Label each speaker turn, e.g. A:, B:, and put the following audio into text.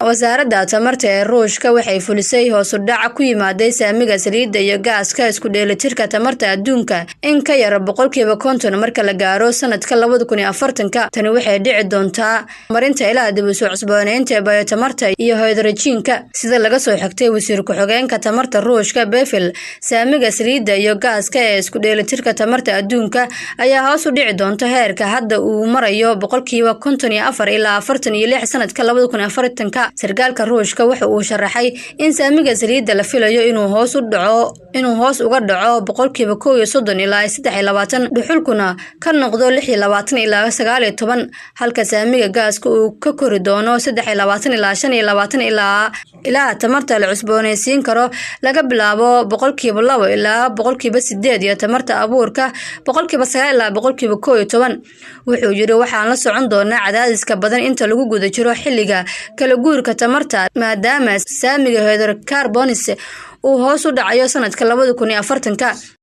A: wasaaradda tamarta ee Ruushka waxay fulisay hoos u dhac ku yimaaday saamiga saliidda iyo gaaska isku dheelitirka tamarta adduunka in ka yar 50% marka la gaaro sanadka 2040. Tani waxay dhici doontaa marinta ilaa dib u soo cusboonaynta ee biotamarta iyo hydrogen-ka sida laga soo xigtay wasiir ku-xigeenka tamarta Ruushka Befil. Saamiga saliidda iyo gaaska ee isku dheelitirka tamarta adduunka ayaa hoos u dhici doonta heerka hadda uu marayo 54 ilaa 46 sanadka 2040. Sarkaalka Ruushka waxa uu sharaxay in saamiga saliidda la filayo inuu hoos uga dhaco 31 ilaa 23, dhuxulkuna ka noqdo 26 ilaa 19, halka saamiga gaaska uu ka kori doono 23 ilaa 25 ilaa tamarta la cusboonaysiin karo laga bilaabo 2% ilaa 8% iyo tamarta abuurka 9% ilaa 11. Wuxuu yiri waxaan la socon doonaa cadaadiska badan inta lagu guda jiro xilliga kala guurka tamarta maadaama saamiga hydrocarbons uu hoos u dhacayo sanadka 2040.